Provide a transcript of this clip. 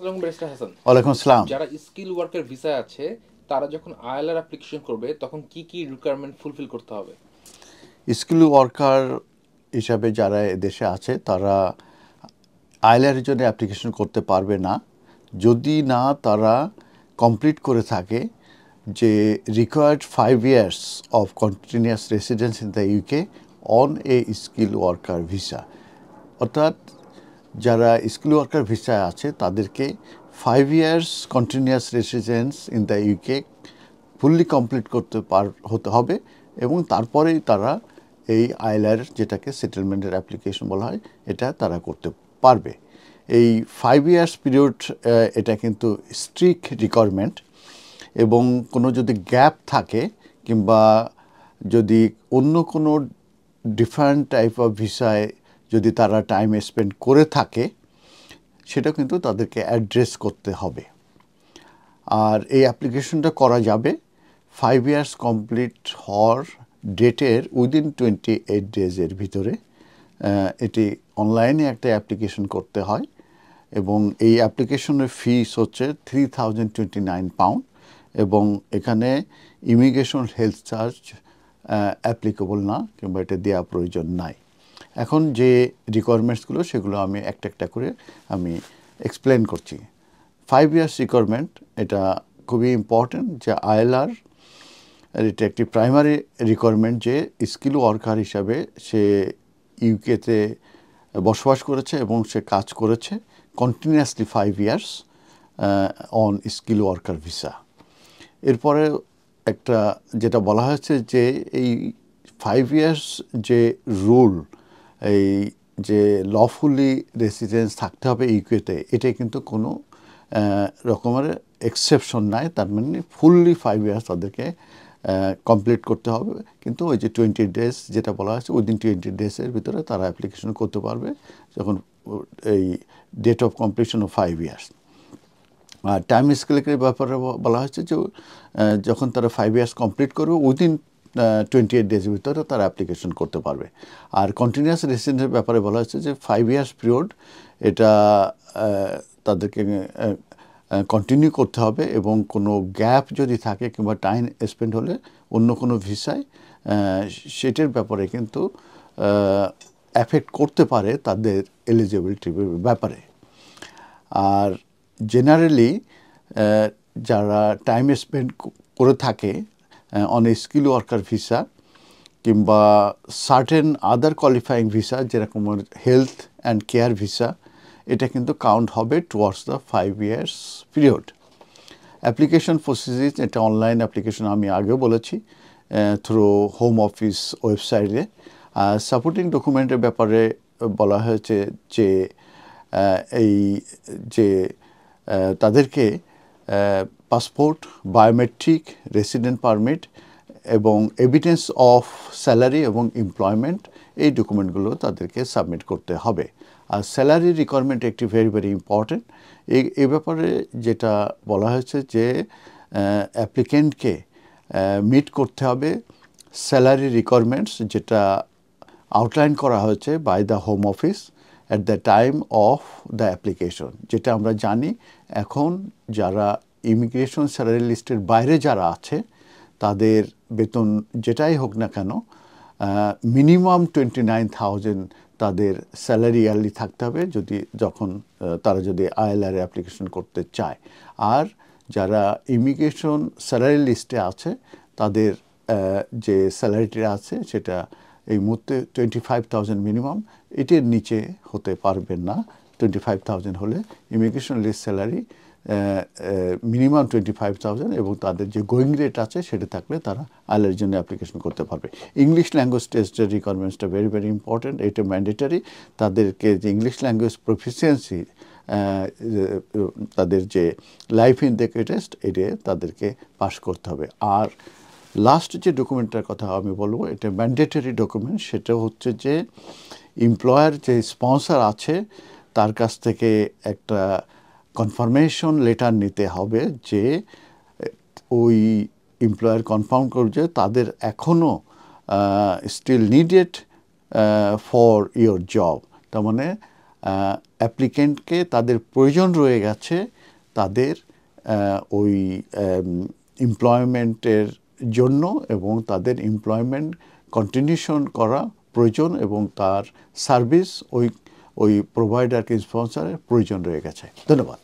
আসসালামু ব্যারিস্টার হাসান। ওয়ালাইকুম আসসালাম। যারা স্কিল ওয়ার্কার ভিসায় আছে তারা যখন আইএলআর অ্যাপ্লিকেশন করবে তখন কি কি রিকোয়ারমেন্ট ফুলফিল করতে হবে? স্কিল ওয়ার্কার হিসাবে যারা এদেশে আছে তারা আইলার জন্য অ্যাপ্লিকেশন করতে পারবে না যদি না তারা কমপ্লিট করে থাকে যে required 5 years of continuous residence in the UK on a skill worker visa. অর্থাৎ যারা স্কিল ওয়ার্কার ভিসায় আছে তাদেরকে 5 years continuous residence in the UK fully complete হতে হবে এবং তারপরেই তারা এই আইলার যেটাকে সেটেলমেন্টের অ্যাপ্লিকেশন বলা হয় এটা তারা করতে পারবে। এই 5 years পিরিয়ড এটা কিন্তু স্ট্রিক্ট রিকোয়ারমেন্ট এবং কোনো যদি গ্যাপ থাকে কিংবা যদি অন্য কোনো ডিফারেন্ট টাইপ অফ ভিসায় যদি তারা টাইম স্পেন্ড করে থাকে সেটা কিন্তু তাদেরকে অ্যাড্রেস করতে হবে। আর এই অ্যাপ্লিকেশনটা করা যাবে 5 years কমপ্লিট হওয়ার ডেটের উইদিন 28 ডেজের ভিতরে। এটি অনলাইনে একটা অ্যাপ্লিকেশন করতে হয় এবং এই অ্যাপ্লিকেশনের ফিস হচ্ছে £3029 এবং এখানে ইমিগ্রেশন হেলথ চার্জ অ্যাপ্লিকেবল না কিংবা এটা দেওয়া প্রয়োজন নাই। এখন যে রিকোয়ারমেন্টসগুলো সেগুলো আমি একটা একটা করে আমি এক্সপ্লেন করছি। 5 years রিকোয়ারমেন্ট এটা খুবই ইম্পর্ট্যান্ট যে আইএলআর এটা একটি প্রাইমারি রিকোয়ারমেন্ট যে স্কিল ওয়ার্কার হিসাবে সে ইউকেতে বসবাস করেছে এবং সে কাজ করেছে continuously 5 years on skill worker visa. এরপরে একটা যেটা বলা হয়েছে যে এই 5 years যে রুল, এই যে লফুলি রেসিডেন্স থাকতে হবে ইউকেতে, এটা কিন্তু কোনো রকমের এক্সেপশন নাই। তার মানে ফুললি 5 years তাদেরকে কমপ্লিট করতে হবে, কিন্তু ওই যে 20 days যেটা বলা হয়েছে উইদিন 20 days ভিতরে তারা অ্যাপ্লিকেশন করতে পারবে যখন এই date of completion of 5 years। আর টাইম স্কেলের ব্যাপারে বলা হয়েছে যে যখন তারা 5 years কমপ্লিট করবে উইদিন 28 days ভিতরে তারা অ্যাপ্লিকেশন করতে পারবে। আর কন্টিনিউয়াস রেসিডেন্সের ব্যাপারে বলা হয়েছে যে 5 years পিরিয়ড এটা তাদেরকে কন্টিনিউ করতে হবে এবং কোনো গ্যাপ যদি থাকে কিংবা টাইম স্পেন্ড হলে অন্য কোনো ভিসায় সেটার ব্যাপারে কিন্তু অ্যাফেক্ট করতে পারে তাদের এলিজিবিলিটির ব্যাপারে। আর জেনারেলি যারা টাইম স্পেন্ড করে থাকে on a skill worker visa কিংবা সার্টেন আদার কোয়ালিফাইং ভিসা যেরকম হেলথ অ্যান্ড কেয়ার ভিসা, এটা কিন্তু কাউন্ট হবে towards the 5 years period. Application processes এটা অনলাইন অ্যাপ্লিকেশন, আমি আগেও বলেছি, থ্রু হোম অফিস ওয়েবসাইটে। সাপোর্টিং ডকুমেন্টের ব্যাপারে বলা হয়েছে যে এই যে তাদেরকে পাসপোর্ট, বায়োমেট্রিক, রেসিডেন্ট পারমিট এবং এভিডেন্স অফ স্যালারি এবং এমপ্লয়মেন্ট, এই ডকুমেন্টগুলো তাদেরকে সাবমিট করতে হবে। আর স্যালারি রিকোয়ারমেন্ট একটি ভেরি ভেরি ইম্পর্ট্যান্ট। এই ব্যাপারে যেটা বলা হয়েছে যে অ্যাপ্লিকেন্টকে মিট করতে হবে স্যালারি রিকোয়ারমেন্টস যেটা আউটলাইন করা হয়েছে by the home office at the time of the application. যেটা আমরা জানি এখন যারা ইমিগ্রেশন স্যালারি লিস্টের বাইরে যারা আছে তাদের বেতন যেটাই হোক না কেন মিনিমাম 29,000 তাদের স্যালারি ইয়ারলি থাকতে হবে যখন তারা যদি আইএলআর অ্যাপ্লিকেশন করতে চায়। আর যারা ইমিগ্রেশন স্যালারি লিস্টে আছে তাদের যে স্যালারিটা আছে সেটা এই মুহূর্তে 25,000 মিনিমাম, এটির নিচে হতে পারবেন না। 25,000 হলে ইমিগ্রেশন লিস্ট স্যালারি মিনিমাম 25,000 এবং তাদের যে গোয়িং রেট আছে সেটা থাকলে তারা আইএলআর জন্য অ্যাপ্লিকেশন করতে পারবে। ইংলিশ ল্যাঙ্গুয়েজ টেস্টের রিকোয়ারমেন্টসটা ভেরি ভেরি ইম্পর্ট্যান্ট, এটা ম্যান্ডেটারি। তাদেরকে যে ইংলিশ ল্যাঙ্গুয়েজ প্রফিসিয়েন্সি তাদের যে লাইফ ইন দ্য টেস্ট এটা তাদেরকে পাস করতে হবে। আর লাস্ট যে ডকুমেন্টটার কথা আমি বলবো এটা ম্যান্ডেটরি ডকুমেন্ট, সেটা হচ্ছে যে এমপ্লয়ার যে স্পন্সর আছে তার কাছ থেকে একটা কনফার্মেশন লেটার নিতে হবে যে ওই এমপ্লয়ার কনফার্ম করবে যে তাদের এখনও still needed for your job. তার মানে অ্যাপ্লিকেন্টকে তাদের প্রয়োজন রয়ে গেছে তাদের ওই এমপ্লয়মেন্টের জন্য এবং তাদের এমপ্লয়মেন্ট কন্টিনিউশন করা প্রয়োজন এবং তার সার্ভিস ওই প্রোভাইডারকে স্পন্সরের প্রয়োজন রয়ে গেছে। ধন্যবাদ।